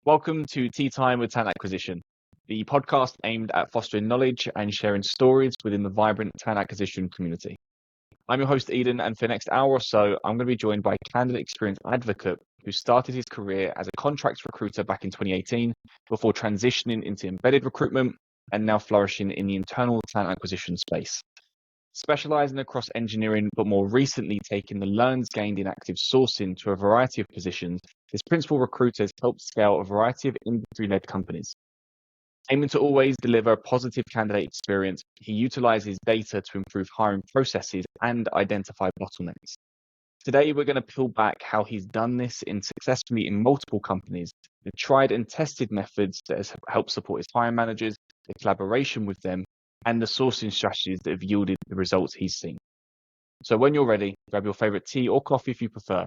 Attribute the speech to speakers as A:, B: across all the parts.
A: Welcome to Tea Time with Talent Acquisition, the podcast aimed at fostering knowledge and sharing stories within the vibrant talent acquisition community. I'm your host, Eden, and for the next hour or so, I'm going to be joined by a candidate experience advocate who started his career as a contracts recruiter back in 2018 before transitioning into embedded recruitment and now flourishing in the internal talent acquisition space. Specializing across engineering, but more recently taking the learns gained in active sourcing to a variety of positions, this principal recruiter has helped scale a variety of industry-led companies. Aiming to always deliver a positive candidate experience, he utilizes data to improve hiring processes and identify bottlenecks. Today, we're going to peel back how he's done this in successfully in multiple companies, the tried and tested methods that has helped support his hiring managers, the collaboration with them, and the sourcing strategies that have yielded the results he's seen. So when you're ready, grab your favorite tea or coffee if you prefer,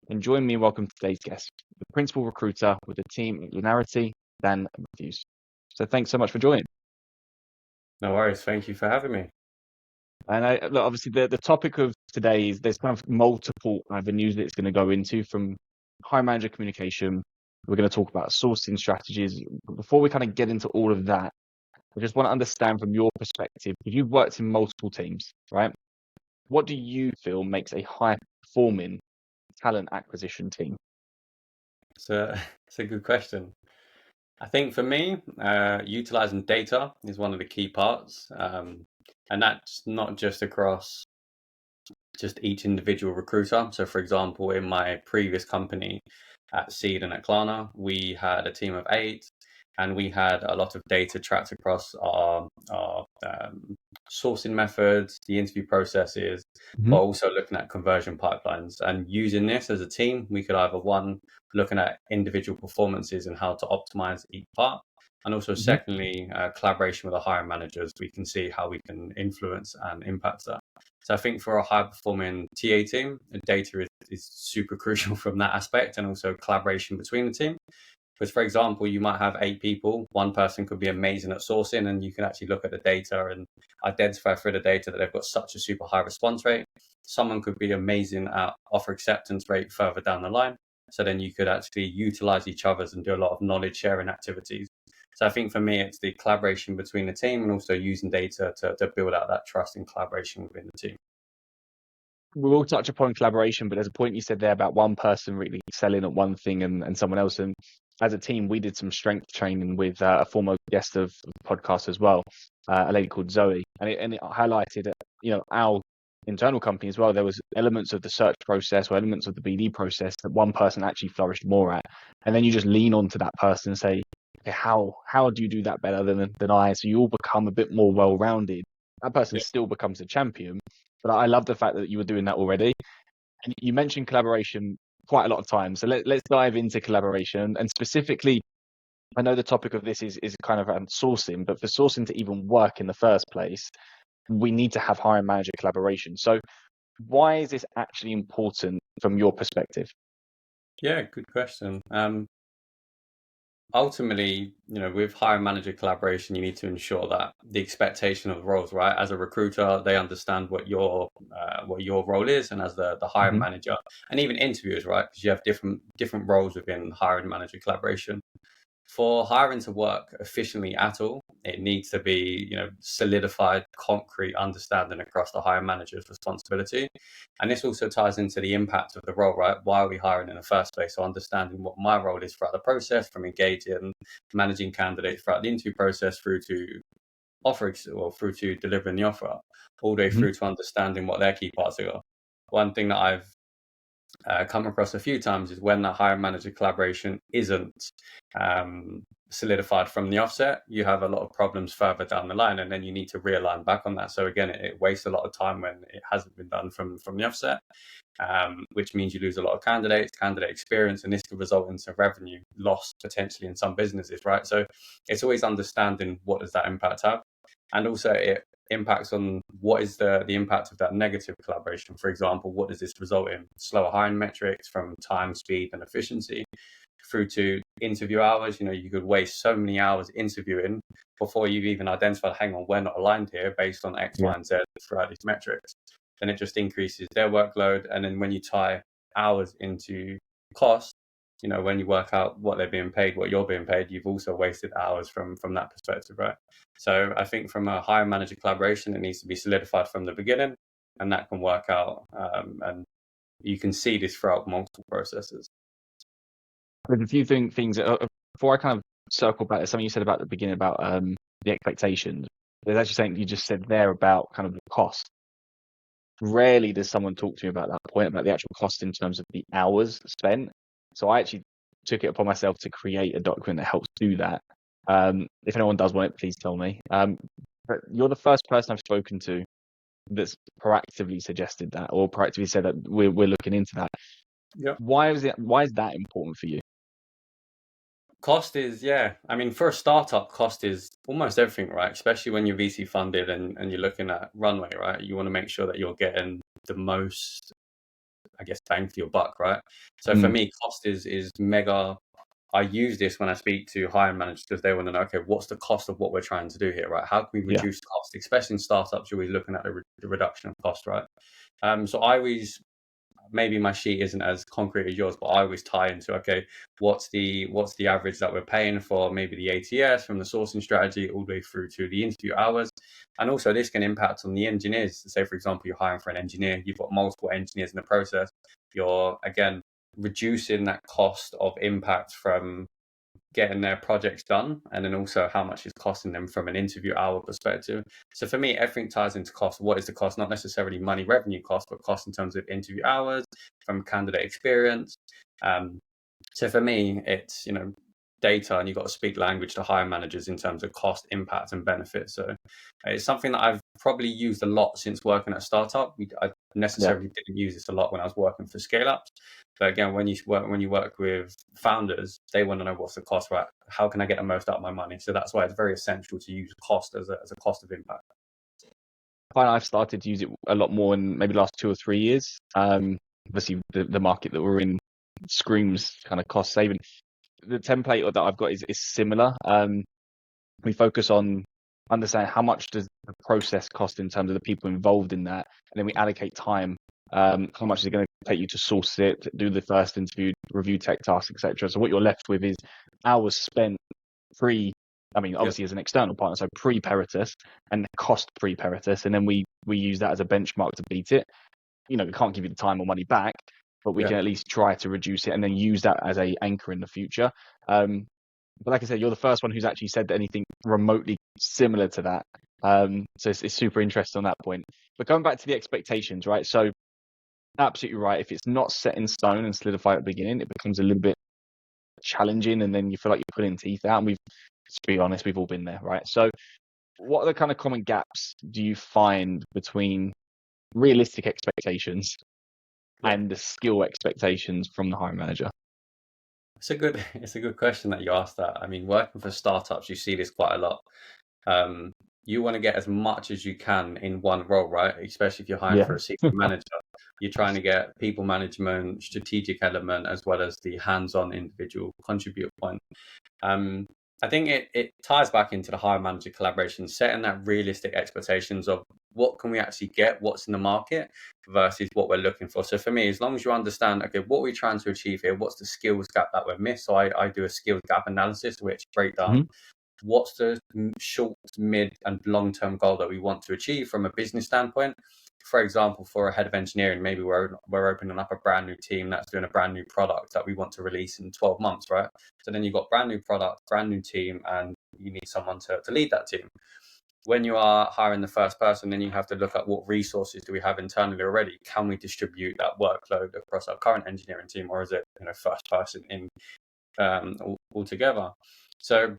A: and join me in welcoming today's guest, the principal recruiter with the team at Linearity, Dan Matthews. So thanks so much for joining.
B: No worries. Thank you for having me.
A: And look, obviously the topic of today is there's kind of multiple avenues that it's going to go into, from hiring manager communication. We're going to talk about sourcing strategies. Before we kind of get into all of that, I just want to understand from your perspective, because you've worked in multiple teams, right? What do you feel makes a high-performing talent acquisition team?
B: It's a good question. I think for me, utilizing data is one of the key parts. And that's not just across just each individual recruiter. So for example, in my previous company at Seed and at Klarna, we had a team of 8 and we had a lot of data tracked across our sourcing methods, the interview processes, but also looking at conversion pipelines. And using this as a team, we could either looking at individual performances and how to optimize each part. And also secondly, collaboration with the hiring managers, we can see how we can influence and impact that. So I think for a high performing TA team, data is super crucial from that aspect, and also collaboration between the team. Because for example, you might have 8 people, one person could be amazing at sourcing, and you can actually look at the data and identify through the data that they've got such a super high response rate. Someone could be amazing at offer acceptance rate further down the line. So then you could actually utilize each other's and do a lot of knowledge sharing activities. So I think for me, it's the collaboration between the team and also using data to build out that trust and collaboration within the team.
A: We will touch upon collaboration, but there's a point you said there about one person really excelling at one thing and someone else. And as a team, we did some strength training with a former guest of the podcast as well, a lady called Zoe, and it highlighted that, our internal company as well, there was elements of the search process or elements of the BD process that one person actually flourished more at, and then you just lean onto that person and say, okay, how do you do that better than I? So you all become a bit more well-rounded. That person still becomes a champion, but I love the fact that you were doing that already. And you mentioned collaboration quite a lot of times. So let's dive into collaboration. And specifically, I know the topic of this is kind of around sourcing, but for sourcing to even work in the first place, we need to have hiring manager collaboration. So why is this actually important from your perspective?
B: Yeah, good question. Ultimately, with hiring manager collaboration, you need to ensure that the expectation of the roles, right? As a recruiter, they understand what your role is, and as the hiring manager, and even interviewers, right? Because you have different roles within hiring manager collaboration. For hiring to work efficiently at all, it needs to be, solidified, concrete understanding across the hiring manager's responsibility. And this also ties into the impact of the role, right? Why are we hiring in the first place? So understanding what my role is throughout the process, from engaging, managing candidates throughout the interview process through to through to delivering the offer, all the way through to understanding what their key parts are. One thing that I've come across a few times is when that hiring manager collaboration isn't solidified from the offset, you have a lot of problems further down the line, and then you need to realign back on that. So again, it wastes a lot of time when it hasn't been done from the offset, which means you lose a lot of candidate experience, and this could result in some revenue loss potentially in some businesses, right? So it's always understanding what does that impact have, and also it impacts on what is the impact of that negative collaboration. For example, what does this result in? Slower hiring metrics from time, speed, and efficiency, through to interview hours. You could waste so many hours interviewing before you've even identified, hang on, we're not aligned here based on X, Y, and Z throughout these metrics. Then it just increases their workload. And then when you tie hours into cost, when you work out what they're being paid, what you're being paid, you've also wasted hours from that perspective, right? So I think from a hiring manager collaboration, it needs to be solidified from the beginning, and that can work out. And you can see this throughout multiple processes.
A: There's a few things before I kind of circle back to something you said about the beginning about the expectations. There's actually something you just said there about kind of the cost. Rarely does someone talk to me about that point, about the actual cost in terms of the hours spent. So I actually took it upon myself to create a document that helps do that. If anyone does want it, please tell me. But you're the first person I've spoken to that's proactively suggested that, or proactively said that we're looking into that.
B: Yeah.
A: Why is that important for you?
B: Cost is, I mean, for a startup, cost is almost everything, right? Especially when you're VC funded and you're looking at runway, right? You want to make sure that you're getting the most, I guess, bang for your buck, right? So for me, cost is mega. I use this when I speak to hiring managers because they want to know, okay, what's the cost of what we're trying to do here, right? How can we reduce cost? Especially in startups, you're always looking at the reduction of cost, right? So I always, maybe my sheet isn't as concrete as yours, but I always tie into, okay, what's the average that we're paying for maybe the ATS from the sourcing strategy all the way through to the interview hours. And also this can impact on the engineers. Say, for example, you're hiring for an engineer, you've got multiple engineers in the process. You're, again, reducing that cost of impact from getting their projects done, and then also how much it's costing them from an interview hour perspective. So for me, everything ties into cost. What is the cost? Not necessarily money revenue cost, but cost in terms of interview hours, from candidate experience. So for me, it's data, and you've got to speak language to hiring managers in terms of cost, impact, and benefit. So it's something that I've probably used a lot since working at a startup. I necessarily didn't use this a lot when I was working for scale ups. But again, when you work with founders, they want to know what's the cost, right? How can I get the most out of my money? So that's why it's very essential to use cost as a cost of impact.
A: I've started to use it a lot more in maybe the last 2 or 3 years. Obviously, the market that we're in screams kind of cost saving. The template that I've got is similar. We focus on understanding how much does the process cost in terms of the people involved in that, and then we allocate time. How much is it going to take you to source it, do the first interview, review tech tasks, etc. So what you're left with is hours spent obviously as an external partner, so pre-Peritus and cost pre-Peritus, and then we use that as a benchmark to beat it. We can't give you the time or money back, but we can at least try to reduce it and then use that as a anchor in the future. But like I said, you're the first one who's actually said anything remotely similar to that. So it's super interesting on that point. But going back to the expectations, right? So absolutely right. If it's not set in stone and solidified at the beginning, it becomes a little bit challenging, and then you feel like you're pulling teeth out. And to be honest, we've all been there, right? So what are the kind of common gaps do you find between realistic expectations and the skill expectations from the hiring manager?
B: It's a good question that you asked that. I mean, working for startups, you see this quite a lot. You want to get as much as you can in one role, right? Especially if you're hiring for a senior manager. You're trying to get people management, strategic element, as well as the hands-on individual contributor point. I think it ties back into the hire manager collaboration, setting that realistic expectations of what can we actually get, what's in the market versus what we're looking for. So for me, as long as you understand, okay, what we're trying to achieve here, what's the skills gap that we're missed? So I do a skills gap analysis, which break down what's the short, mid, and long-term goal that we want to achieve from a business standpoint. For example, for a head of engineering, maybe we're opening up a brand new team that's doing a brand new product that we want to release in 12 months, right? So then you've got brand new product, brand new team, and you need someone to lead that team. When you are hiring the first person, then you have to look at what resources do we have internally already? Can we distribute that workload across our current engineering team, or is it first person in altogether? So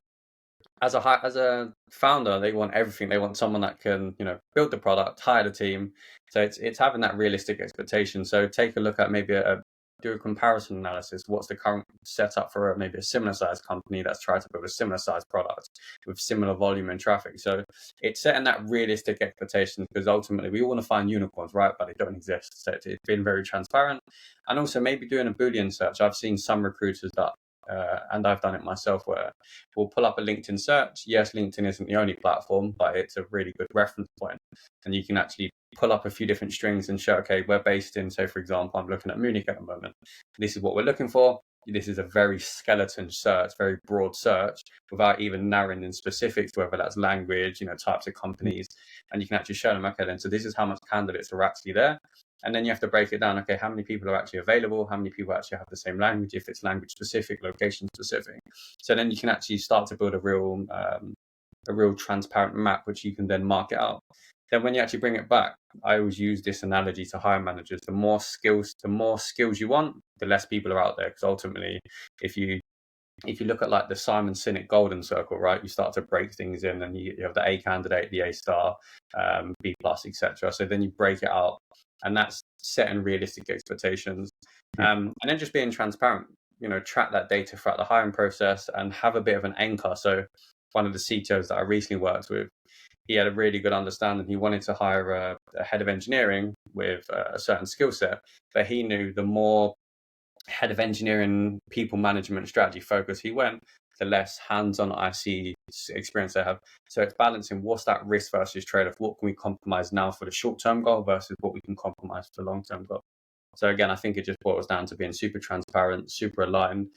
B: as a founder, they want everything. They want someone that can, build the product, hire the team. So it's having that realistic expectation. So take a look at maybe do a comparison analysis. What's the current setup for maybe a similar sized company that's trying to build a similar sized product with similar volume and traffic? So it's setting that realistic expectation, because ultimately we want to find unicorns, right? But they don't exist. So it's been very transparent. And also maybe doing a Boolean search. I've seen some recruiters that and I've done it myself, where we'll pull up a LinkedIn search. Yes, LinkedIn isn't the only platform, but it's a really good reference point. And you can actually pull up a few different strings and show, okay, we're based in, say, for example, I'm looking at Munich at the moment. This is what we're looking for. this is a very skeleton search, very broad search, without even narrowing in specifics, whether that's language, types of companies, and you can actually show them, okay, then so this is how much candidates are actually there. And then you have to break it down. Okay, how many people are actually available? How many people actually have the same language? If it's language specific, location specific. So then you can actually start to build a real transparent map, which you can then market out. Then when you actually bring it back, I always use this analogy to hiring managers. The more skills you want, the less people are out there. Because ultimately, if you look at like the Simon Sinek golden circle, right, you start to break things in, and you have the A candidate, the A star, B plus, etc. So then you break it out, and that's setting realistic expectations, and then just being transparent. Track that data throughout the hiring process and have a bit of an anchor. So one of the CTOs that I recently worked with, he had a really good understanding. He wanted to hire a head of engineering with a certain skill set, but he knew the more head of engineering, people management, strategy focus he went, the less hands-on IC experience they have. So it's balancing what's that risk versus trade-off. What can we compromise now for the short-term goal versus what we can compromise for the long-term goal. So again, I think it just boils down to being super transparent, super aligned,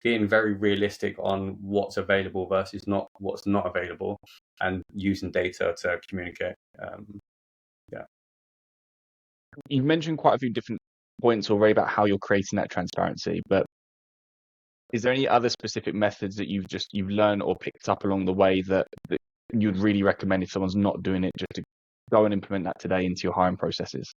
B: being very realistic on what's available versus what's not available, and using data to communicate.
A: You've mentioned quite a few different points already about how you're creating that transparency, but is there any other specific methods that you've learned or picked up along the way that you'd really recommend if someone's not doing it, just to go and implement that today into your hiring processes?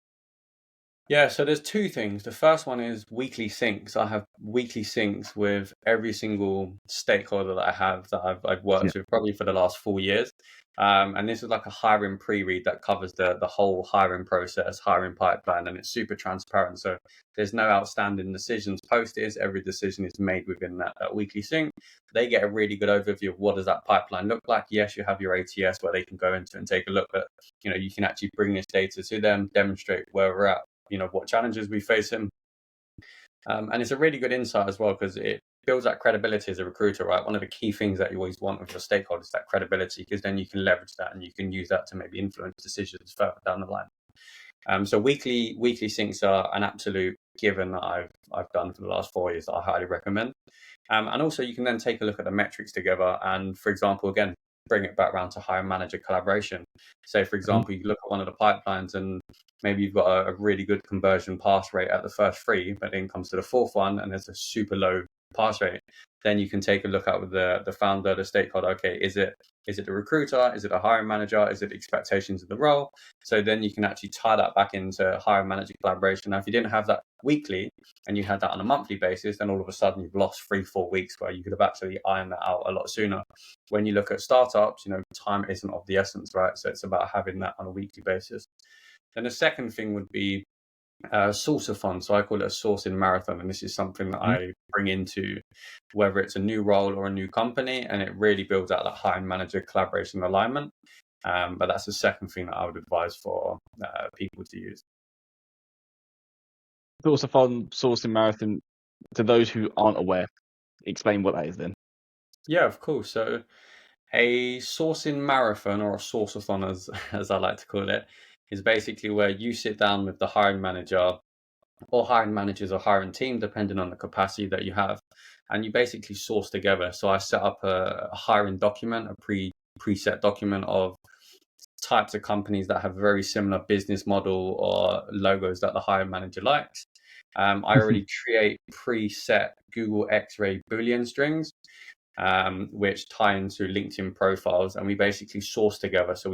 B: Yeah, so there's two things. The first one is weekly syncs. I have weekly syncs with every single stakeholder that I have that I've worked with probably for the last 4 years. And this is like a hiring pre-read that covers the whole hiring process, hiring pipeline, and it's super transparent. So there's no outstanding decisions posted. Every decision is made within that weekly sync. They get a really good overview of what does that pipeline look like. Yes, you have your ATS where they can go into and take a look, but you can actually bring this data to them, demonstrate where we're at, what challenges we face him. And it's a really good insight as well, because it builds that credibility as a recruiter, right? One of the key things that you always want with your stakeholders, that credibility, because then you can leverage that and you can use that to maybe influence decisions further down the line. So weekly syncs are an absolute given that I've done for the last 4 years that I highly recommend. And also you can then take a look at the metrics together. And for example, again, bring it back around to hiring manager collaboration. Say, for example, you look at one of the pipelines and maybe you've got a really good conversion pass rate at the first 3, but then comes to the 4th one and there's a super low pass rate. Then you can take a look at with the founder, the stakeholder. Okay, is it the recruiter? Is it a hiring manager? Is it expectations of the role? So then you can actually tie that back into hiring manager collaboration. Now, if you didn't have that weekly and you had that on a monthly basis, then all of a sudden you've lost 3-4 weeks where you could have actually ironed that out a lot sooner. When you look at startups, time isn't of the essence, right? So it's about having that on a weekly basis. Then the second thing would be source-a-thon. So I call it a sourcing marathon, and this is something that I bring into whether it's a new role or a new company, and it really builds out that hiring manager collaboration alignment. But that's the second thing that I would advise for people to use.
A: Source-a-thon, sourcing marathon, to those who aren't aware, explain what that is then.
B: Yeah, of course. So a sourcing marathon, or a source-a-thon as I like to call it, is basically where you sit down with the hiring manager or hiring managers or hiring team, depending on the capacity that you have, and you basically source together. So I set up a hiring document, a preset document of types of companies that have a very similar business model or logos that the hiring manager likes. I already create preset Google X-ray Boolean strings, which tie into LinkedIn profiles, and we basically source together. So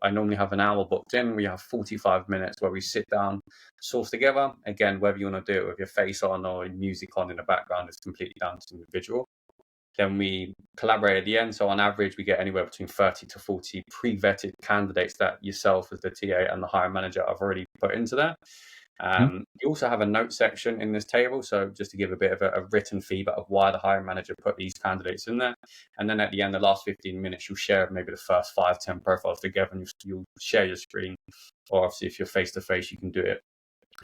B: I normally have an hour booked in. We have 45 minutes where we sit down, source together. Again, whether you want to do it with your face on or music on in the background is completely down to the individual. Then we collaborate at the end. So on average, we get anywhere between 30 to 40 pre-vetted candidates that yourself as the TA and the hiring manager have already put into there. You also have a note section in this table, so just to give a bit of a written feedback of why the hiring manager put these candidates in there. And then at the end, the last 15 minutes, you'll share maybe the first 5-10 profiles together, and you'll share your screen. Or obviously, if you're face-to-face, you can do it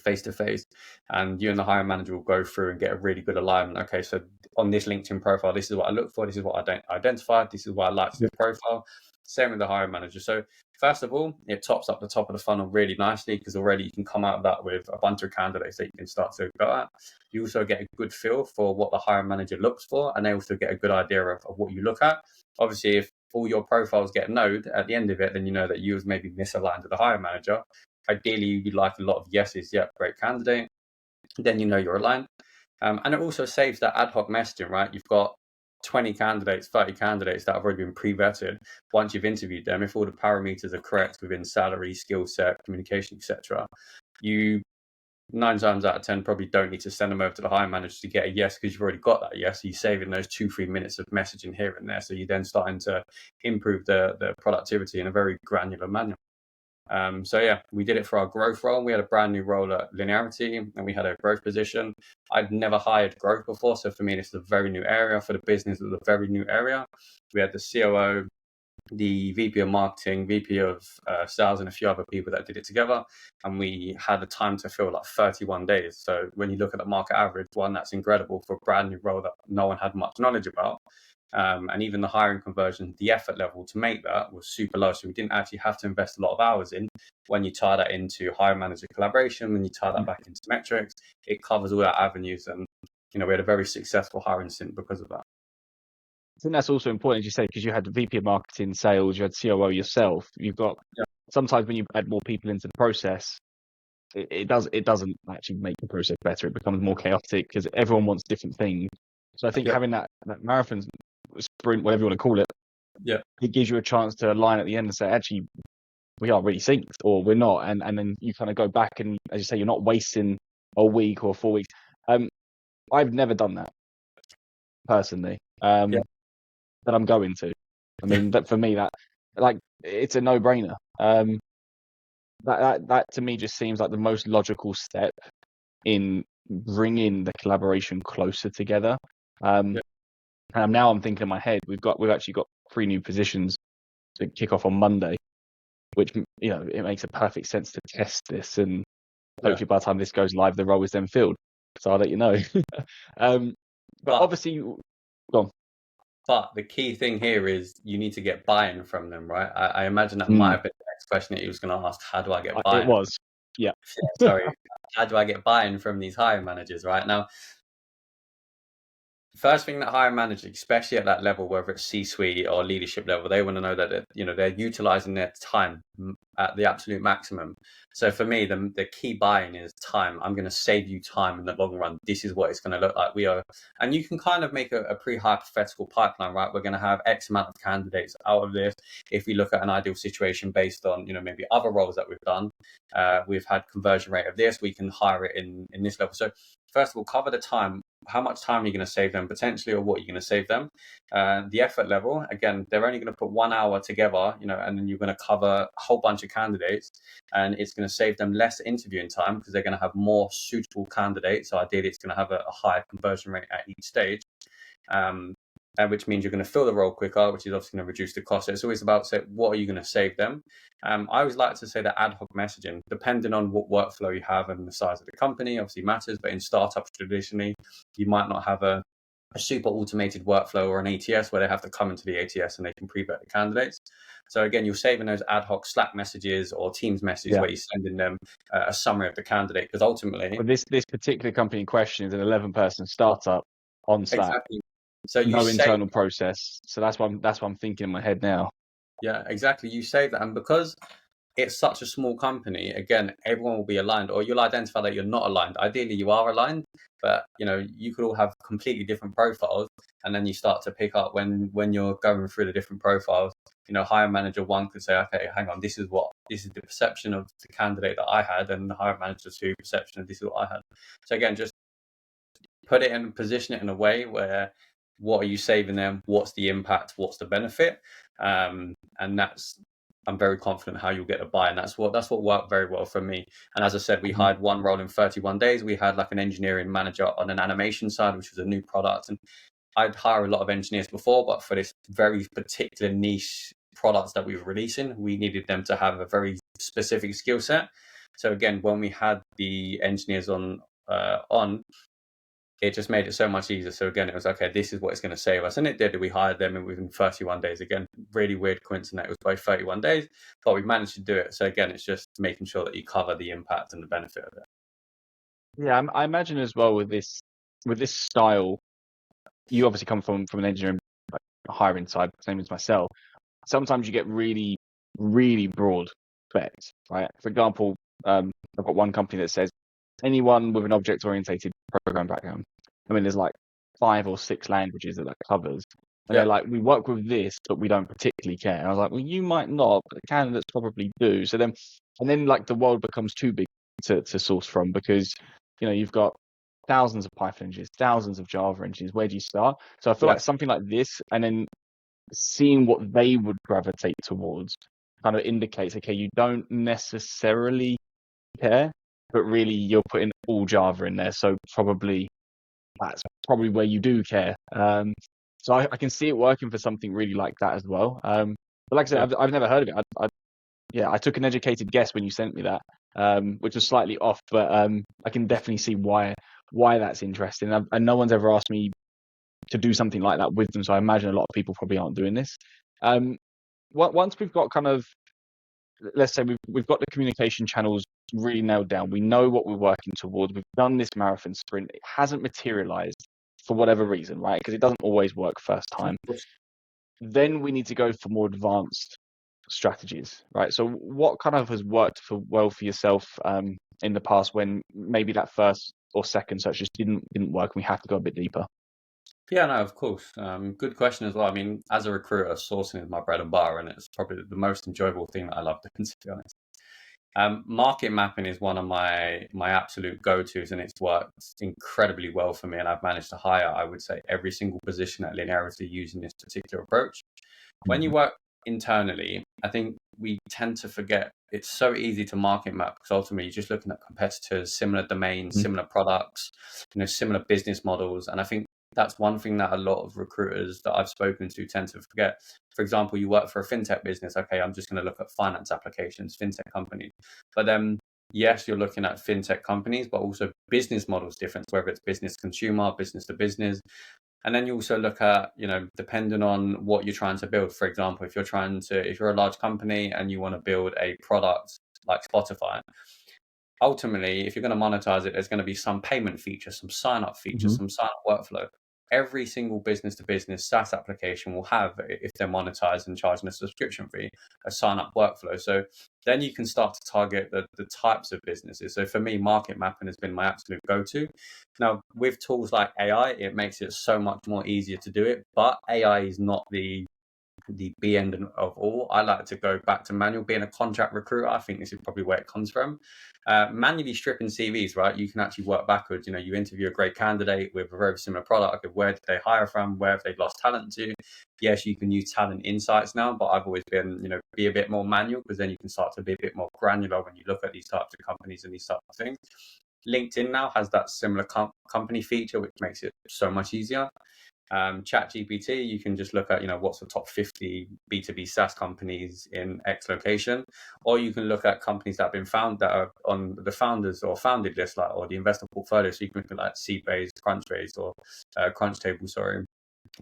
B: face-to-face, and you and the hiring manager will go through and get a really good alignment. Okay, so on this LinkedIn profile, this is what I look for, this is what I don't identify, this is what I like to this profile. Same with the hiring manager. So first of all, it tops up the top of the funnel really nicely, because already you can come out of that with a bunch of candidates that you can start to go at. You also get a good feel for what the hiring manager looks for, and they also get a good idea of what you look at. Obviously, if all your profiles get node at the end of it, then you know that you was maybe misaligned with the hiring manager. Ideally, you'd like a lot of yeses, yeah, great candidate. Then you know you're aligned. And it also saves that ad hoc messaging, right? You've got 20 candidates, 30 candidates that have already been pre-vetted. Once you've interviewed them, if all the parameters are correct within salary, skill set, communication, etc., you 9 times out of 10 probably don't need to send them over to the hiring manager to get a yes, because you've already got that yes. So you're saving those 2-3 minutes of messaging here and there. So you're then starting to improve the productivity in a very granular manner. So yeah, we did it for our growth role. We had a brand new role at Linearity, and we had a growth position. I'd never hired growth before, so for me, this is a very new area. For the business, it was a very new area. We had the COO, the VP of marketing, VP of sales, and a few other people that did it together. And we had a time to fill like 31 days. So when you look at the market average, one, that's incredible for a brand new role that no one had much knowledge about. And even the hiring conversion, the effort level to make that was super low. So we didn't actually have to invest a lot of hours in. When you tie that into hiring manager collaboration, when you tie that back into metrics, it covers all our avenues. And, we had a very successful hiring stint because of that.
A: I think that's also important, as you say, because you had the VP of marketing, sales, you had COO yourself. You've got sometimes when you add more people into the process, it doesn't actually make the process better. It becomes more chaotic because everyone wants different things. So I think having that marathon sprint, whatever you want to call it, it gives you a chance to align at the end and say, actually, we are really synced, or we're not, and then you kind of go back and, as you say, you're not wasting a week or 4 weeks. I've never done that personally. That I'm going to. I mean, that for me, that it's a no-brainer. That to me just seems like the most logical step in bringing the collaboration closer together. And now I'm thinking in my head, we've actually got 3 new positions to kick off on Monday, which it makes a perfect sense to test this, and hopefully by the time this goes live, the role is then filled. So I'll let you know. But obviously, go on.
B: But the key thing here is you need to get buy-in from them, right? I imagine that might have been the next question that he was going to ask. How do I get buy-in?
A: It was, yeah.
B: Sorry. How do I get buy-in from these hiring managers, right? Now, first thing that hiring managers, especially at that level, whether it's C-suite or leadership level, they want to know that they're utilizing their time at the absolute maximum. So for me, the key buy-in is time. I'm going to save you time in the long run. This is what it's going to look like. And you can kind of make a pre-hypothetical pipeline, right? We're going to have X amount of candidates out of this. If we look at an ideal situation based on maybe other roles that we've done, we've had conversion rate of this. We can hire it in this level. So first of all, cover the time. How much time are you going to save them potentially, or what are you going to save them? The effort level, again, they're only going to put 1 hour together, and then you're going to cover a whole bunch of candidates, and it's going to save them less interviewing time because they're going to have more suitable candidates. So ideally, it's going to have a higher conversion rate at each stage. Which means you're going to fill the role quicker, which is obviously going to reduce the cost. So it's always about what are you going to save them? I always like to say that ad hoc messaging, depending on what workflow you have and the size of the company, obviously matters. But in startups, traditionally, you might not have a super automated workflow or an ATS where they have to come into the ATS and they can pre-vet the candidates. So again, you're saving those ad hoc Slack messages or Teams messages where you're sending them a summary of the candidate, because ultimately,
A: well, this particular company in question is an 11-person startup on Slack.
B: Exactly. So
A: no internal process. So that's what I'm thinking in my head now.
B: Yeah, exactly. You save that, and because it's such a small company, again, everyone will be aligned, or you'll identify that you're not aligned. Ideally, you are aligned, but you could all have completely different profiles, and then you start to pick up when you're going through the different profiles. Hiring manager 1 could say, okay, hang on, this is the perception of the candidate that I had, and the hiring manager 2 perception of this is what I had. So again, just put it in, position it in a way where, what are you saving them? What's the impact? What's the benefit? And I'm very confident how you'll get a buy, and that's what worked very well for me. And as I said, we hired 1 role in 31 days. We had like an engineering manager on an animation side, which was a new product, and I'd hire a lot of engineers before, but for this very particular niche products that we were releasing, we needed them to have a very specific skill set. So again, when we had the engineers on, it just made it so much easier. So again, it was okay, this is what it's going to save us. And it did. We hired them and within 31 days. Again, really weird coincidence. It was both 31 days, but we managed to do it. So again, it's just making sure that you cover the impact and the benefit of it.
A: Yeah, I imagine as well with this style, you obviously come from an engineering hiring side, same as myself. Sometimes you get really, really broad specs, right? For example, I've got one company that says anyone with an object-oriented program background. I mean, there's like 5 or 6 languages that covers. And they're
B: Yeah.
A: like, we work with this, but we don't particularly care. And I was like, well, you might not, but the candidates probably do. So then, and then like the world becomes too big to source from because, you've got thousands of Python engineers, thousands of Java engineers. Where do you start? So I feel
B: Yeah.
A: like something like this, and then seeing what they would gravitate towards kind of indicates, okay, you don't necessarily care, but really you're putting all Java in there. So that's probably where you do care. So I can see it working for something really like that as well. But like I said,
B: Yeah.
A: I've never heard of it. I took an educated guess when you sent me that, which was slightly off, but I can definitely see why that's interesting. And no one's ever asked me to do something like that with them, so I imagine a lot of people probably aren't doing this. Once we've got kind of, let's say we've got the communication channels really nailed down, we know what we're working towards, we've done this marathon sprint, it hasn't materialized for whatever reason, right? Because it doesn't always work first time. Then we need to go for more advanced strategies, right? So what kind of has worked well for yourself in the past when maybe that first or second search just didn't work and we have to go a bit deeper?
B: Yeah, no, of course. Good question as well. I mean, as a recruiter, sourcing is my bread and butter, and it's probably the most enjoyable thing that I love doing, to be honest. Market mapping is one of my absolute go-tos, and it's worked incredibly well for me. And I've managed to hire, I would say, every single position at Linearity using this particular approach. When you work internally, I think we tend to forget it's so easy to market map because ultimately you're just looking at competitors, similar domains,
A: Mhm.
B: similar products, similar business models. And I think that's one thing that a lot of recruiters that I've spoken to tend to forget. For example, you work for a fintech business. Okay, I'm just going to look at finance applications, fintech companies. But then, yes, you're looking at fintech companies, but also business models different, whether it's business consumer, business to business. And then you also look at, depending on what you're trying to build. For example, if you're a large company and you want to build a product like Spotify, ultimately, if you're going to monetize it, there's going to be some payment feature, some sign up feature,
A: Mhm.
B: some sign up workflow. Every single business to business SaaS application will have, if they're monetized and charging a subscription fee, a sign up workflow. So then you can start to target the types of businesses. So for me, market mapping has been my absolute go to. Now, with tools like AI, it makes it so much more easier to do it. But AI is not the be end of all. I like to go back to manual. Being a contract recruiter, I think this is probably where it comes from. Manually stripping CVs, right? You can actually work backwards. You interview a great candidate with a very similar product. Where did they hire from? Where have they lost talent to? Yes, you can use talent insights now, but I've always been, be a bit more manual because then you can start to be a bit more granular when you look at these types of companies and these types of things. LinkedIn now has that similar company feature, which makes it so much easier. ChatGPT, you can just look at, what's the top 50 B2B SaaS companies in X location, or you can look at companies that have been found that are on the founders or founded list, or the investor portfolio. So you can look at like Seedbase, Crunchbase, or Crunchtable, sorry,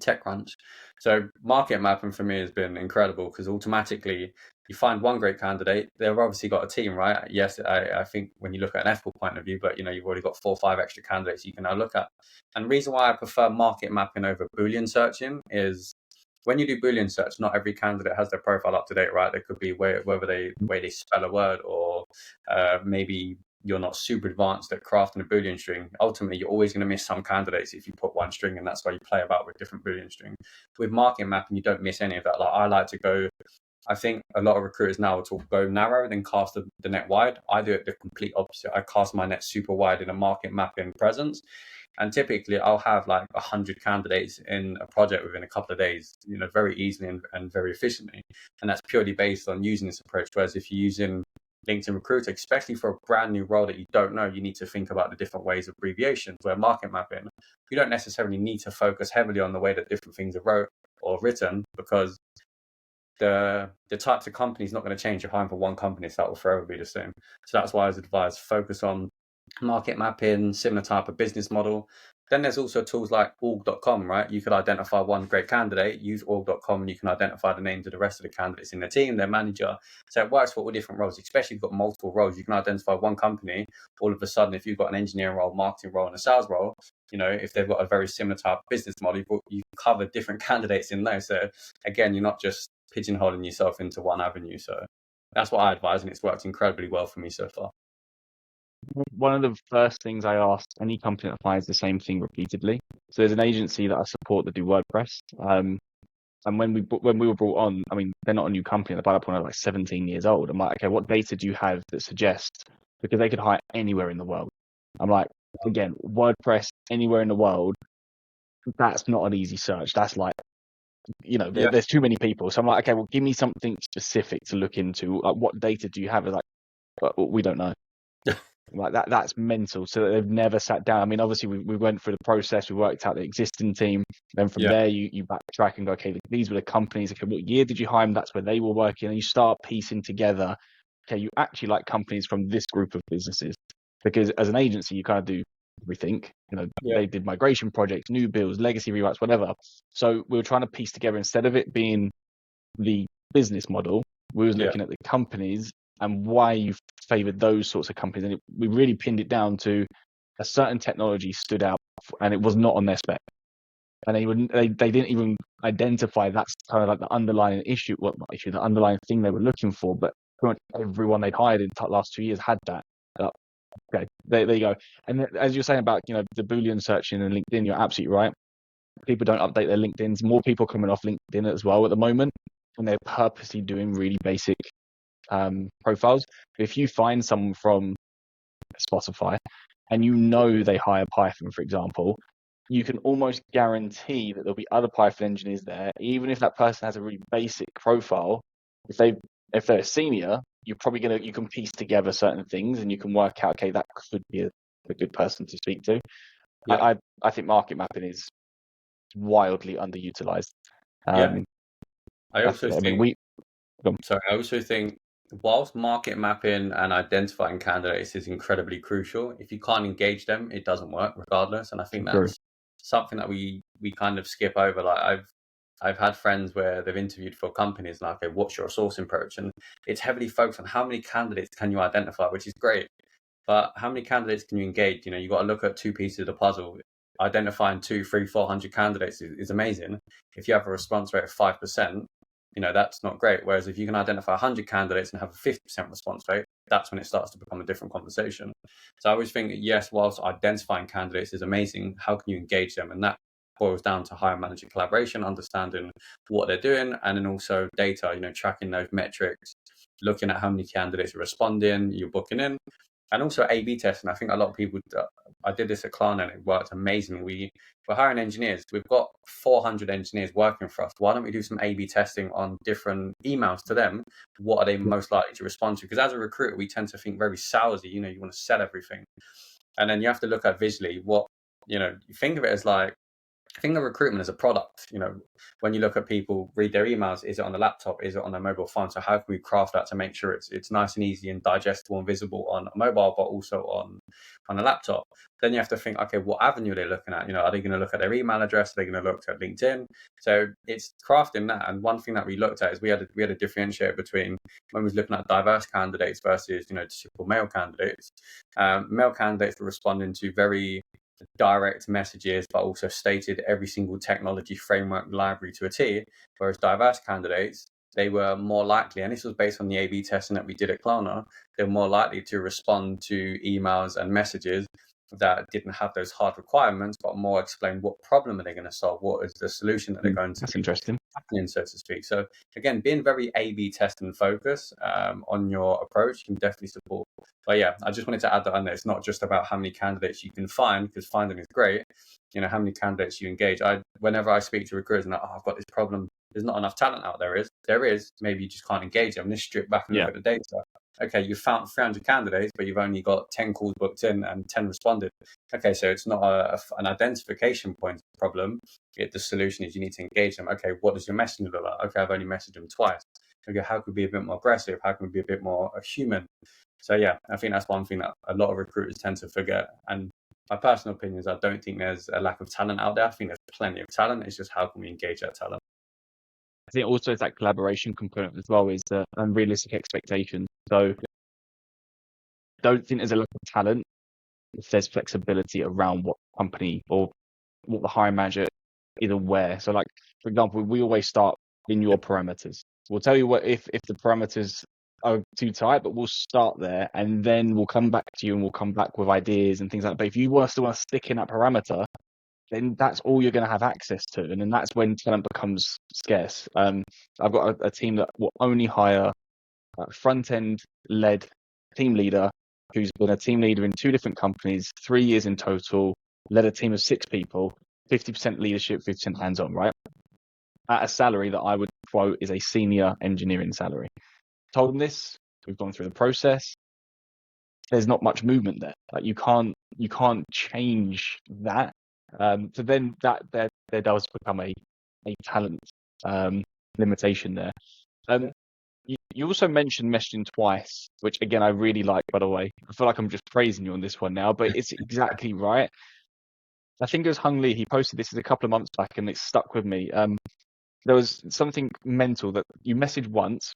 B: TechCrunch. So market mapping for me has been incredible because automatically you find one great candidate. They've obviously got a team, right? Yes, I think when you look at an ethical point of view, but you've already got 4 or 5 extra candidates you can now look at. And the reason why I prefer market mapping over Boolean searching is when you do Boolean search, not every candidate has their profile up to date, right? There could be the way they spell a word, or maybe you're not super advanced at crafting a Boolean string. Ultimately, you're always going to miss some candidates if you put one string, and that's why you play about with different Boolean strings. With market mapping, you don't miss any of that. Like I like to go. I think a lot of recruiters now will go narrow, then cast the net wide. I do it the complete opposite. I cast my net super wide in a market mapping presence. And typically I'll have like 100 candidates in a project within a couple of days, very easily and very efficiently. And that's purely based on using this approach. Whereas if you're using LinkedIn Recruiter, especially for a brand new role that you don't know, you need to think about the different ways of abbreviations. Where market mapping, you don't necessarily need to focus heavily on the way that different things are wrote or written, because the types of companies not going to change. You're hiring for one company, so that will forever be the same. So that's why I was advised focus on market mapping, similar type of business model. Then there's also tools like org.com, right? You could identify one great candidate, use org.com, and you can identify the names of the rest of the candidates in the team, their manager. So it works for all different roles, especially if you've got multiple roles. You can identify one company. All of a sudden, if you've got an engineering role, marketing role, and a sales role, if they've got a very similar type of business model, you cover different candidates in there. So again, you're not just pigeonholing yourself into one avenue. So that's what I advise, and it's worked incredibly well for me so far.
A: One of the first things I ask any company that hires the same thing repeatedly. So there's an agency that I support that do WordPress. And when we were brought on, I mean, they're not a new company. They're up when I was like 17 years old. I'm like, okay, what data do you have that suggests, because they could hire anywhere in the world. I'm like, again, WordPress anywhere in the world, that's not an easy search. That's like, there's too many people. So I'm like, okay, well, give me something specific to look into. Like, what data do you have? They're like, well, we don't know. Like that's mental. So they've never sat down. I mean, obviously we went through the process, we worked out the existing team. Then from there you backtrack and go, okay, these were the companies. Okay, what year did you hire them? That's where they were working. And you start piecing together, okay, you actually like companies from this group of businesses. Because as an agency, you kind of do everything. They did migration projects, new builds, legacy rewrites, whatever. So we were trying to piece together, instead of it being the business model, we was looking at the companies and why you favored those sorts of companies. And we really pinned it down to a certain technology stood out and it was not on their spec. And they didn't even identify that's kind of like the underlying issue, the underlying thing they were looking for. But pretty much everyone they'd hired in the last 2 years had that. Okay, there you go. And as you're saying about, the Boolean searching and LinkedIn, you're absolutely right. People don't update their LinkedIns. More people coming off LinkedIn as well at the moment, and they're purposely doing really basic profiles. If you find someone from Spotify and they hire Python, for example, you can almost guarantee that there'll be other Python engineers there, even if that person has a really basic profile. If they're a senior, you can piece together certain things and you can work out, okay, that could be a good person to speak to. I think market mapping is wildly underutilized.
B: I also think whilst market mapping and identifying candidates is incredibly crucial, if you can't engage them, it doesn't work regardless. And I think that's something that we kind of skip over. Like I've had friends where they've interviewed for companies like, okay, what's your sourcing approach? And it's heavily focused on how many candidates can you identify, which is great. But how many candidates can you engage? You've got to look at two pieces of the puzzle. Identifying 200, 300, 400 candidates is amazing. If you have a response rate of 5%, that's not great. Whereas if you can identify 100 candidates and have a 50% response rate, that's when it starts to become a different conversation. So I always think, yes, whilst identifying candidates is amazing, how can you engage them? And that boils down to hire manager collaboration, understanding what they're doing, and then also data, tracking those metrics, looking at how many candidates are responding, you're booking in, and also A/B testing. I think a lot of people, I did this at Klarna and it worked amazingly. We're hiring engineers. We've got 400 engineers working for us. Why don't we do some A/B testing on different emails to them? What are they most likely to respond to? Because as a recruiter, we tend to think very salesy. You want to sell everything. And then you have to look at visually you think of it as like, think of recruitment as a product. When you look at people read their emails, is it on the laptop? Is it on their mobile phone? So how can we craft that to make sure it's nice and easy and digestible and visible on a mobile, but also on a laptop? Then you have to think, okay, what avenue are they looking at? Are they going to look at their email address? Are they going to look at LinkedIn? So it's crafting that. And one thing that we looked at is we had a differentiate between when we was looking at diverse candidates versus, typical male candidates. Male candidates were responding to very direct messages, but also stated every single technology framework library to a T, whereas diverse candidates, they were more likely, and this was based on the A/B testing that we did at Klarna, they were more likely to respond to emails and messages that didn't have those hard requirements, but more explain what problem are they going to solve, what is the solution that they're going to.
A: That's interesting.
B: So to speak. So again, being very A/B test and focus on your approach can definitely support. But yeah, I just wanted to add that on there. It's not just about how many candidates you can find, because finding is great. How many candidates you engage. Whenever I speak to recruiters and I've got this problem, there's not enough talent out there. There is. Maybe you just can't engage them. Let's strip back and look at the data. Okay, you found 300 candidates, but you've only got 10 calls booked in and 10 responded. Okay, so it's not an identification point problem. The solution is you need to engage them. Okay, what does your messaging look like? Okay, I've only messaged them twice. Okay, how can we be a bit more aggressive? How can we be a bit more human? So yeah, I think that's one thing that a lot of recruiters tend to forget. And my personal opinion is I don't think there's a lack of talent out there. I think there's plenty of talent. It's just how can we engage that talent?
A: I think also it's that collaboration component as well, is the unrealistic expectations. So I don't think there's a lack of talent if there's flexibility around what company or what the hiring manager is aware. So like, for example, we always start in your parameters. We'll tell you what if the parameters are too tight, but we'll start there and then we'll come back to you and we'll come back with ideas and things like that. But if you still want to stick in that parameter, then that's all you're going to have access to. And then that's when talent becomes scarce. I've got a team that will only hire a front-end led team leader who's been a team leader in 2 different companies, 3 years in total, led a team of 6 people, 50% leadership, 50% hands-on, right? At a salary that I would quote is a senior engineering salary. Told them this, we've gone through the process. There's not much movement there. Like you can't change that. So then that there does become a talent limitation there. You also mentioned messaging twice, which again I really like, by the way. I feel like I'm just praising you on this one now, but it's exactly right. I think it was Hung Lee, he posted this a couple of months back and it stuck with me. There was something mental that you message once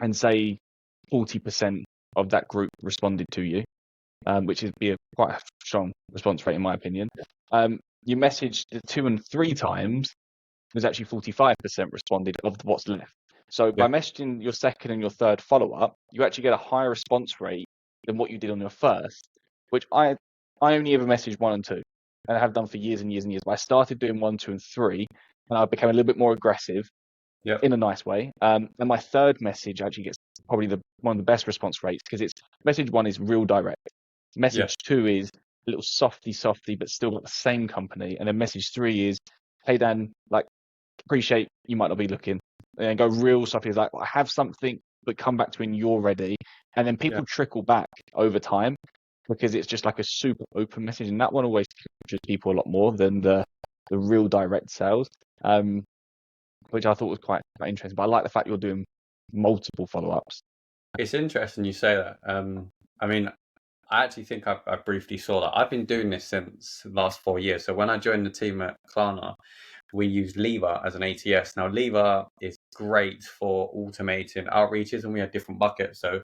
A: and say 40% of that group responded to you, which is quite a strong response rate in my opinion. You messaged 2 and 3 times, there's actually 45% responded of what's left. So by messaging your second and your third follow-up, you actually get a higher response rate than what you did on your first, which I only ever messaged 1 and 2, and I have done for years and years and years. But I started doing 1, 2, and 3, and I became a little bit more aggressive in a nice way. And my third message actually gets probably one of the best response rates because it's message 1 is real direct. Message 2 is a little softy, but still got the same company. And then message 3 is, hey Dan, like, appreciate you might not be looking. And go real stuff is like, I have something, but come back to when you're ready. And then people trickle back over time because it's just like a super open message. And that one always captures people a lot more than the real direct sales, which I thought was quite interesting. But I like the fact you're doing multiple follow-ups.
B: It's interesting you say that. I mean, I actually think I briefly saw that. I've been doing this since the last 4 years. So when I joined the team at Klarna, we used Lever as an ATS. Now, Lever is great for automating outreaches, and we had different buckets. So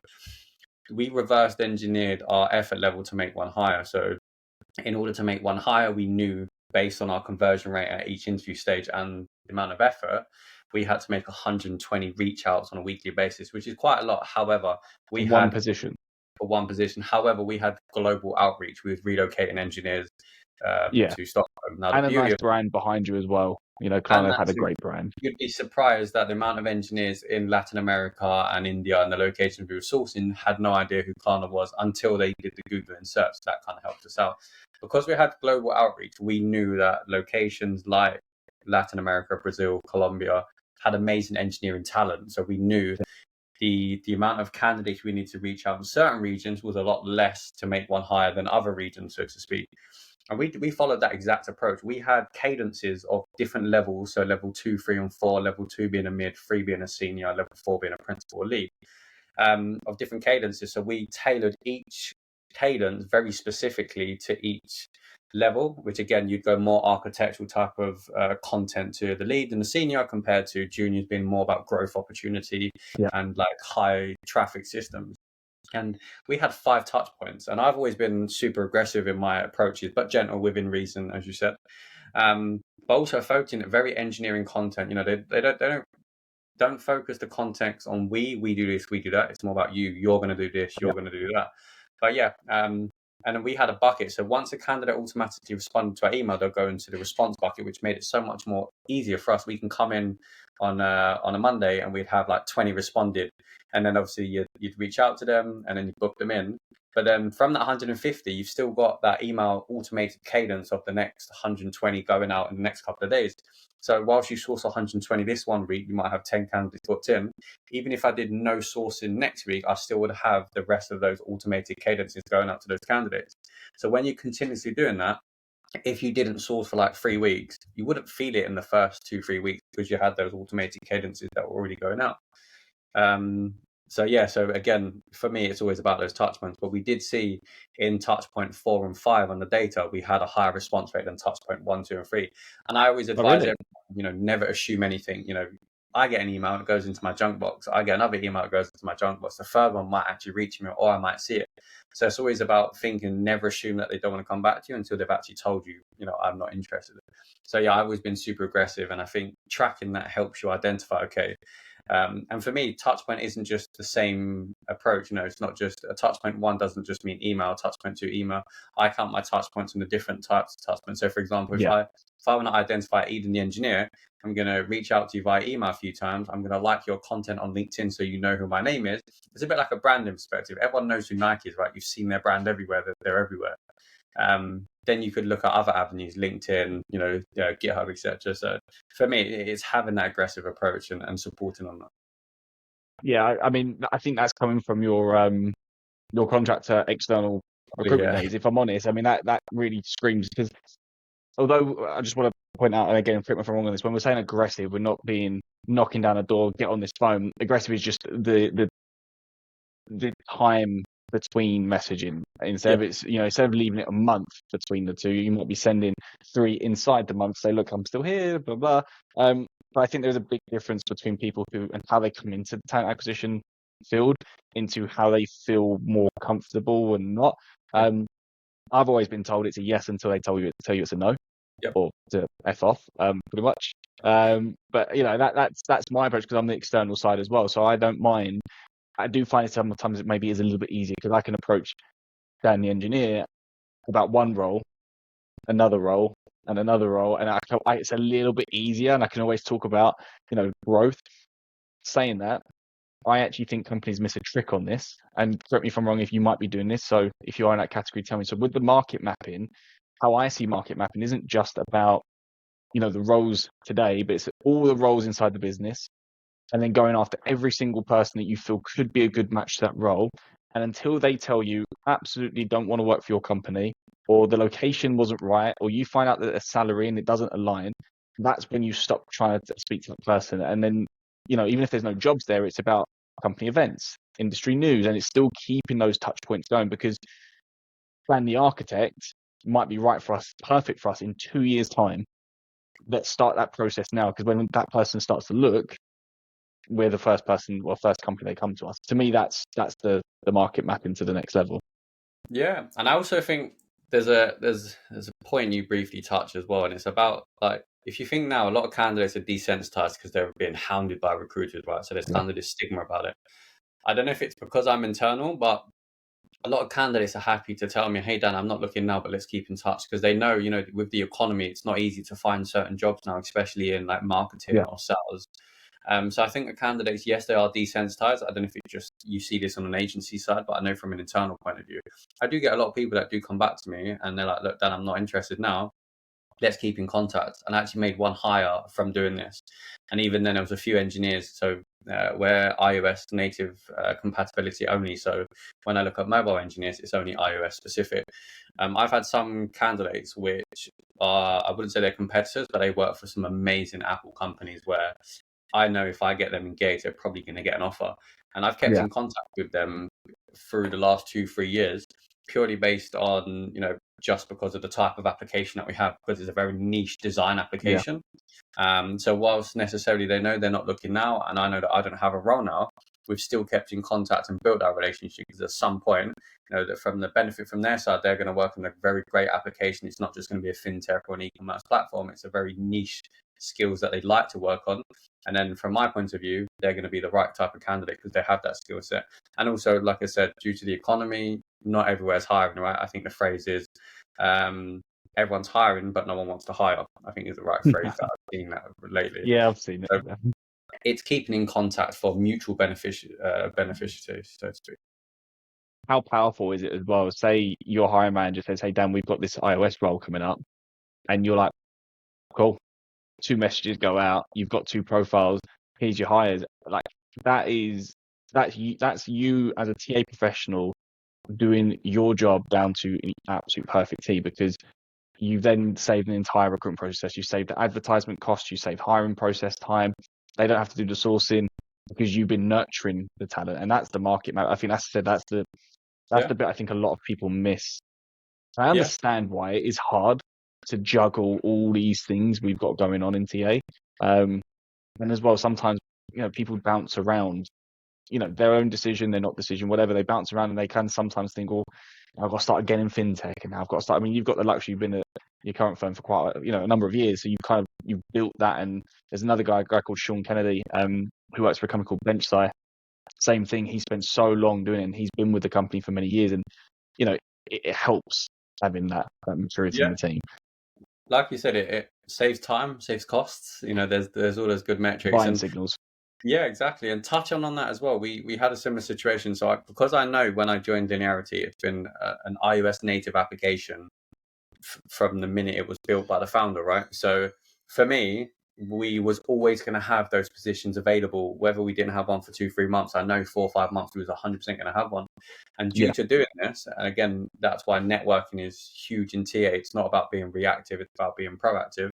B: we reversed engineered our effort level to make one higher. So in order to make one higher, we knew based on our conversion rate at each interview stage and the amount of effort, we had to make 120 reach outs on a weekly basis, which is quite a lot. However, we
A: one
B: had
A: position.
B: For one position. However, we had global outreach. We was relocating engineers to Stockholm. Now,
A: and
B: the
A: a
B: beauty
A: nice
B: of
A: brand behind you as well. You know, Klarna had a great brand.
B: You'd be surprised that the amount of engineers in Latin America and India and the locations we were sourcing had no idea who Klarna was until they did the Googling search. That kind of helped us out. Because we had global outreach, we knew that locations like Latin America, Brazil, Colombia had amazing engineering talent. So we knew the amount of candidates we need to reach out in certain regions was a lot less to make one higher than other regions, so to speak. And we followed that exact approach. We had cadences of different levels, so level 2, 3, and 4, level 2 being a mid, 3 being a senior, level 4 being a principal or lead, of different cadences. So we tailored each cadence very specifically to each level, which again, you'd go more architectural type of content to the lead and the senior compared to juniors being more about growth opportunity and like high traffic systems. And we had 5 touch points, and I've always been super aggressive in my approaches, but gentle within reason, as you said. But also focusing at very engineering content. You know, they don't focus the context on we do this, we do that. It's more about you. You're going to do this. You're going to do that. But yeah, and then we had a bucket. So once a candidate automatically responded to our email, they'll go into the response bucket, which made it so much more easier for us. We can come in on a Monday and we'd have like 20 responded. And then obviously you'd reach out to them and then you book them in. But then from that 150, you've still got that email automated cadence of the next 120 going out in the next couple of days. So whilst you source 120 this one week, you might have 10 candidates booked in. Even if I did no sourcing next week, I still would have the rest of those automated cadences going out to those candidates. So when you're continuously doing that, if you didn't source for like 3 weeks, you wouldn't feel it in the first 2-3 weeks because you had those automated cadences that were already going out. So yeah, so again, for me, it's always about those touch points. But we did see in touch point 4 and 5 on the data, we had a higher response rate than touch point 1, 2, and 3. And I always
A: Oh,
B: advise
A: really?
B: everyone, never assume anything. I get an email, it goes into my junk box. I get another email, it goes into my junk box. The third one might actually reach me, or I might see it. So it's always about thinking, never assume that they don't want to come back to you until they've actually told you, I'm not interested. So yeah, I've always been super aggressive, and I think tracking that helps you identify, okay. And for me, touchpoint isn't just the same approach. It's not just a touchpoint. One doesn't just mean email. Touchpoint two, email. I count my touchpoints on the different types of touchpoints. So, for example, if
A: Yeah.
B: I want to identify Eden the engineer, I'm going to reach out to you via email a few times. I'm going to like your content on LinkedIn so you know who my name is. It's a bit like a branding perspective. Everyone knows who Nike is, right? You've seen their brand everywhere. They're everywhere. Then you could look at other avenues, LinkedIn, GitHub, etc. So for me, it's having that aggressive approach and supporting on that.
A: Yeah, I mean, I think that's coming from your contractor external recruitment
B: Yeah,
A: days. If I'm honest, I mean that really screams, because although I just want to point out, and again, correct me if I'm wrong on this, when we're saying aggressive, we're not being knocking down a door, get on this phone. Aggressive is just the time between messaging. Instead
B: yeah,
A: of instead of leaving it a month between the two, you might be sending 3 inside the month. Say, look, I'm still here, blah blah. But I think there's a big difference between people who and how they come into the talent acquisition field, into how they feel more comfortable and not.
B: yeah,
A: I've always been told it's a yes until they tell you it's a no,
B: yep,
A: or to F off, pretty much. But that's my approach, because I'm the external side as well, so I don't mind. I do find it sometimes it maybe is a little bit easier, because I can approach Dan the engineer about one role, another role, and another role, and it's a little bit easier, and I can always talk about growth. Saying that, I actually think companies miss a trick on this, and correct me if I'm wrong if you might be doing this. So if you are in that category, tell me. So with the market mapping, how I see market mapping isn't just about the roles today, but it's all the roles inside the business, and then going after every single person that you feel could be a good match to that role. And until they tell you absolutely don't want to work for your company, or the location wasn't right, or you find out that a salary and it doesn't align, that's when you stop trying to speak to that person. And then, even if there's no jobs there, it's about company events, industry news, and it's still keeping those touch points going, because Plan the architect might be right for us, perfect for us in 2 years' time. Let's start that process now, because when that person starts to look, we're the first person or first company they come to us. To me, that's the market mapping to the next level.
B: yeah. And I also think there's a point you briefly touched as well, and it's about, like, if you think now, a lot of candidates are desensitized because they're being hounded by recruiters, right? So there's
A: Yeah.
B: kind of this stigma about it. I don't know if it's because I'm internal, but a lot of candidates are happy to tell me, "Hey Dan, I'm not looking now, but let's keep in touch," because they know, with the economy, it's not easy to find certain jobs now, especially in like marketing
A: Yeah.
B: or sales. So I think the candidates, yes, they are desensitized. I don't know if it's just you see this on an agency side, but I know from an internal point of view, I do get a lot of people that do come back to me and they're like, "Look, Dan, I'm not interested now. Let's keep in contact." And I actually made one hire from doing this. And even then, there was a few engineers. So we're iOS native compatibility only. So when I look at mobile engineers, it's only iOS specific. I've had some candidates which are, I wouldn't say they're competitors, but they work for some amazing Apple companies where I know if I get them engaged, they're probably going to get an offer. And I've kept
A: Yeah.
B: in contact with them through the last 2, 3 years, purely based on, just because of the type of application that we have, because it's a very niche design
A: Yeah.
B: application. So whilst necessarily they know they're not looking now, and I know that I don't have a role now, we've still kept in contact and built our relationship, because at some point, that from the benefit from their side, they're going to work on a very great application. It's not just going to be a fintech or an e-commerce platform. It's a very niche skills that they'd like to work on. And then from my point of view, they're going to be the right type of candidate because they have that skill set. And also, like I said, due to the economy, not everywhere's hiring, right? I think the phrase is, everyone's hiring, but no one wants to hire, I think is the right phrase that I've seen that lately.
A: Yeah, I've seen it.
B: So it's keeping in contact for mutual beneficiaries, so to speak.
A: How powerful is it as well? Say your hiring manager says, "Hey Dan, we've got this iOS role coming up," and you're like, "Cool." 2 messages go out. You've got 2 profiles. Here's your hires. Like that's you as a TA professional doing your job down to an absolute perfect T, because you then saved an entire recruitment process. You saved the advertisement cost. You saved hiring process time. They don't have to do the sourcing. because you've been nurturing the talent, and that's the market. I think that's the
B: Yeah.
A: bit I think a lot of people miss. I
B: Yeah.
A: understand why it is hard to juggle all these things we've got going on in TA. And as well, sometimes, people bounce around, their own decision, their not decision, whatever, they bounce around and they can sometimes think, oh, I've got to start again in fintech and now I've got to start. I mean, you've got the luxury, you've been at your current firm for quite, a number of years. So you've built that. And there's another guy called Sean Kennedy, who works for a company called BenchSci. Same thing. He spent so long doing it and he's been with the company for many years. And, it helps having that maturity in
B: Yeah.
A: the team.
B: Like you said, it saves time, saves costs. There's all those good metrics
A: Buying
B: and
A: signals.
B: yeah, exactly. And touch on that as well. We had a similar situation. So because I know when I joined Linearity, it's been an iOS native application from the minute it was built by the founder, right? So for me, we was always going to have those positions available, whether we didn't have one for 2-3 months. I know 4 or 5 months we was 100% going to have one. And due to doing this, and again, that's why networking is huge in TA. It's not about being reactive; it's about being proactive.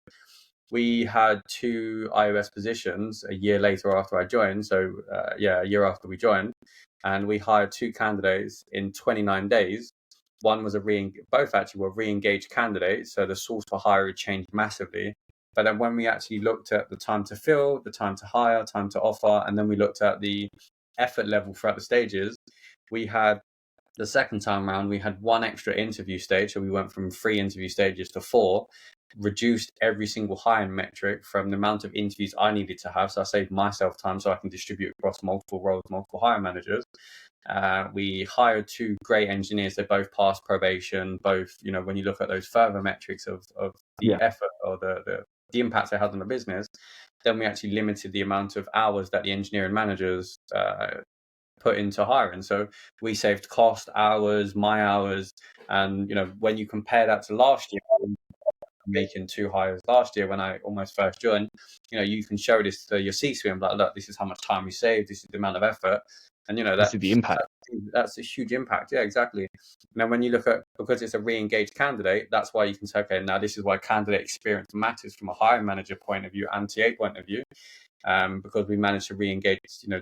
B: We had 2 iOS positions a year later after I joined. So a year after we joined, and we hired 2 candidates in 29 days. One was both actually were re-engaged candidates, so the source for hire changed massively. But then when we actually looked at the time to fill, the time to hire, time to offer, and then we looked at the effort level throughout the stages, we had the second time around, we had 1 extra interview stage. So we went from 3 interview stages to 4, reduced every single hiring metric from the amount of interviews I needed to have. So I saved myself time so I can distribute across multiple roles, multiple hiring managers. We hired 2 great engineers. They both passed probation. Both, when you look at those further metrics of the effort or the impact they had on the business, then we actually limited the amount of hours that the engineering managers put into hiring. So we saved cost, hours, my hours. And, when you compare that to last year, making 2 hires last year when I almost first joined, you can show this to your C-suite and be like, look, this is how much time we saved. This is the amount of effort. And,
A: This is the impact.
B: That's a huge impact. Yeah, exactly. Now, when you look at, because it's a re-engaged candidate, that's why you can say, okay, now this is why candidate experience matters from a hiring manager point of view and TA point of view, because we managed to re-engage,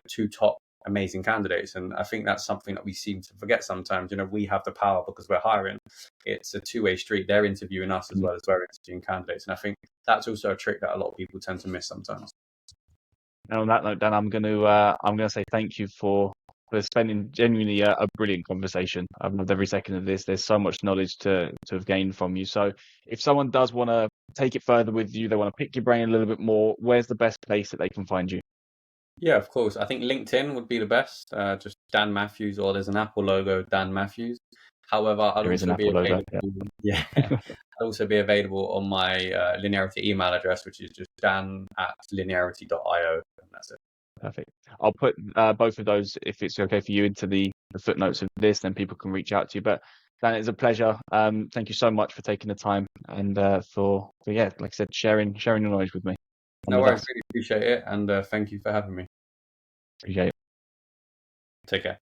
B: 2 top amazing candidates. And I think that's something that we seem to forget sometimes. We have the power because we're hiring. It's a 2-way street. They're interviewing us as well as we're interviewing candidates. And I think that's also a trick that a lot of people tend to miss sometimes.
A: And on that note, Dan, I'm going to say thank you for spending genuinely a brilliant conversation. I've loved every second of this. There's so much knowledge to have gained from you. So if someone does want to take it further with you, they want to pick your brain a little bit more, where's the best place that they can find you?
B: Yeah, of course. I think LinkedIn would be the best. Just Dan Matthews, or there's an Apple logo, Dan Matthews. However, I'd
A: There is an
B: also be
A: Apple logo.
B: available. Yeah, I'd also be available on my Linearity email address, which is just dan@linearity.io, and that's it.
A: Perfect. I'll put both of those, if it's okay for you, into the footnotes of this, then people can reach out to you. But Dan, it's a pleasure. Thank you so much for taking the time and for like I said, sharing your knowledge with me.
B: No worries, really appreciate it, and thank you for having me.
A: Appreciate it.
B: Take care.